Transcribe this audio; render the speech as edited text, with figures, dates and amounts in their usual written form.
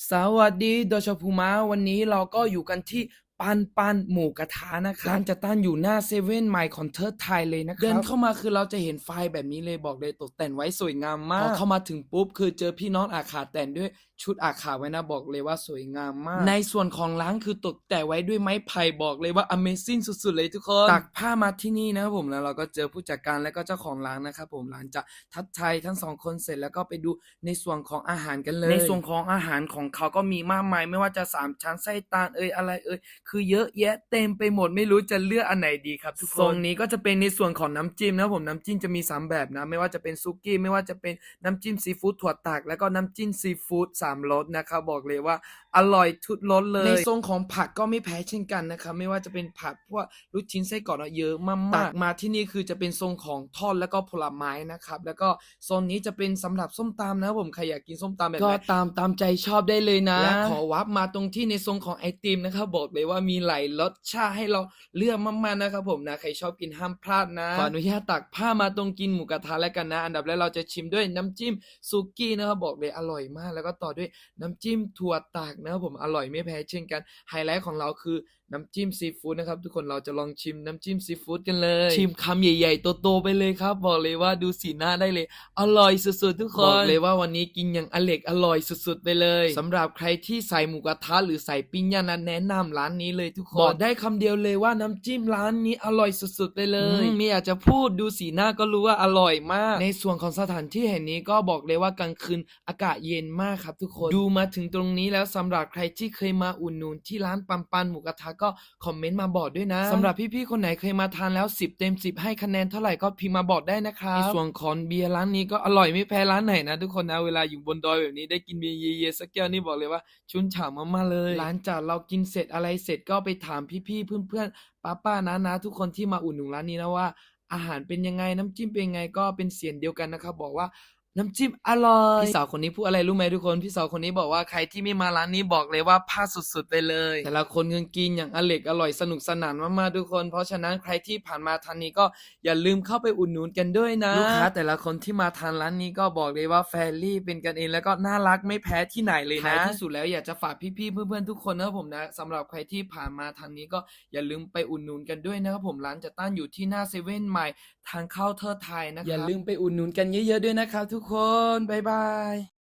สวัสดีโดชพูมะวันนี้เราก็อยู่กันที่ปันหมูกระทะนะครับร้านจะตั้งอยู่หน้าเซเว่นไมล์คอนเทอร์ไทยเลยนะครับเดินเข้ามาคือเราจะเห็นไฟแบบนี้เลยบอกเลยตกแต่งไว้สวยงามมากพอเข้ามาถึงปุ๊บคือเจอพี่น้องอาขาแต่งด้วยชุดอาขาไว้นะบอกเลยว่าสวยงามมากในส่วนของร้านคือตกแต่งไว้ด้วยไม้ไผ่บอกเลยว่า Amazing สุดๆเลยทุกคนตักผ้ามาที่นี่นะครับผมแล้วเราก็เจอผู้จัดการและก็เจ้าของร้านนะครับผมร้านจะทักทายทั้งสองคนเสร็จแล้วก็ไปดูในส่วนของอาหารกันเลยในส่วนของอาหารของเขาก็มีมากมายไม่ว่าจะ3ชั้นไส้ตาลอะไรคือเยอะแยะเต็มไปหมดไม่รู้จะเลือกอันไหนดีครับทุกคนตรงนี้ก็จะเป็นในส่วนของน้ำจิ้มนะผมน้ำจิ้มจะมี3แบบนะไม่ว่าจะเป็นซุกี้ไม่ว่าจะเป็นน้ำจิ้มซีฟู้ดถั่วตักแล้วก็น้ำจิ้มซีฟู้ด3รสนะครับบอกเลยว่าอร่อยทุกรสเลยในส่วนของผักก็ไม่แพ้เช่นกันนะครับไม่ว่าจะเป็นผักพวกลูกชิ้นไส้กรอกเยอะมากๆตักมาที่นี่คือจะเป็นโซนของทอดแล้วก็ผลไม้นะครับแล้วก็โซนนี้จะเป็นสำหรับส้มตำนะผมใครอยากกินส้มตำแบบไหนก็ตามใจชอบได้เลยนะและขอวับมาตรงที่ในโซนของไอติมนะครับบอกเลยว่ามีหลายรสชาติให้เราเลือกมากๆนะครับผมนะใครชอบกินห้ามพลาดนะขออนุญาตตักผ้ามาตรงกินหมูกระทะแล้วกันนะอันดับแรกเราจะชิมด้วยน้ำจิ้มซุกี้นะครับบอกเลยอร่อยมากแล้วก็ต่อด้วยน้ำจิ้มถั่วตักนะครับผมอร่อยไม่แพ้เช่นกันไฮไลท์ของเราคือน้ำจิ้มซีฟู้ดนะครับทุกคนเราจะลองชิมน้ำจิ้มซีฟู้ดกันเลยชิมคำใหญ่ๆโตๆไปเลยครับบอกเลยว่าดูสีหน้าได้เลยอร่อยสุดๆทุกคนบอกเลยว่าวันนี้กินอย่างอร่อยสุดๆไปเลยสำหรับใครที่ใส่หมูกระทะหรือใส่ปิ้งย่างนั้นแนะนำร้านนี้เลยทุกคนบอกได้คำเดียวเลยว่าน้ำจิ้มร้านนี้อร่อยสุดๆไปเลยไม่อยากจะพูดดูสีหน้าก็รู้ว่าอร่อยมากในส่วนของสถานที่แห่งนี้ก็บอกเลยว่ากลางคืนอากาศเย็นมากครับทุกคนดูมาถึงตรงนี้แล้วสำหรับใครที่เคยมาอุ่นนูนที่ร้านปันหมูกระทะก็คอมเมนต์มาบอกด้วยนะสำหรับพี่ๆคนไหนเคยมาทานแล้ว10 เต็ม 10ให้คะแนนเท่าไหร่ก็พิมพ์มาบอกได้นะครับในส่วนของเบียร์ร้านนี้ก็อร่อยไม่แพ้ร้านไหนนะทุกคนนะเวลาอยู่บนดอยแบบนี้ได้กินเบียร์เย็นๆสักแก้วนี่บอกเลยว่าชุ่มฉ่ำมากๆเลยหลังจากเรากินเสร็จอะไรเสร็จก็ไปถามพี่ๆเพื่อนๆป้าๆน้าๆทุกคนที่มาอุ่นหนุนร้านนี้นะว่าอาหารเป็นยังไงน้ำจิ้มเป็นยังไงก็เป็นเสียงเดียวกันนะครับบอกว่าน้ำจิ้มอร่อยพี่สาวคนนี้พูดอะไรรู้ไหมทุกคนพี่สาวคนนี้บอกว่าใครที่ไม่มาร้านนี้บอกเลยว่าพลาดสุดๆไปเลยแต่ละคนกินอย่างอร่อยสนุกสนานมากๆทุกคนเพราะฉะนั้นใครที่ผ่านมาทานนี้ก็อย่าลืมเข้าไปอุดหนุนกันด้วยนะลูกค้าแต่ละคนที่มาทานร้านนี้ก็บอกเลยว่าแฟรนลี่เป็นกันเองแล้วก็น่ารักไม่แพ้ที่ไหนเลยนะท้ายที่สุดแล้วอยากจะฝากพี่ๆเพื่อนๆทุกคนนะครับผมนะสำหรับใครที่ผ่านมาทางนี้ก็อย่าลืมไปอุดหนุนกันด้วยนะครับผมร้านจะตั้งอยู่ที่หน้าเซเว่นใหม่ทางเข้าเทิดไทยนะครับอย่าลืมไปอุดหนุนกันเยอะๆด้วยนะครับทุกคนบ๊ายบาย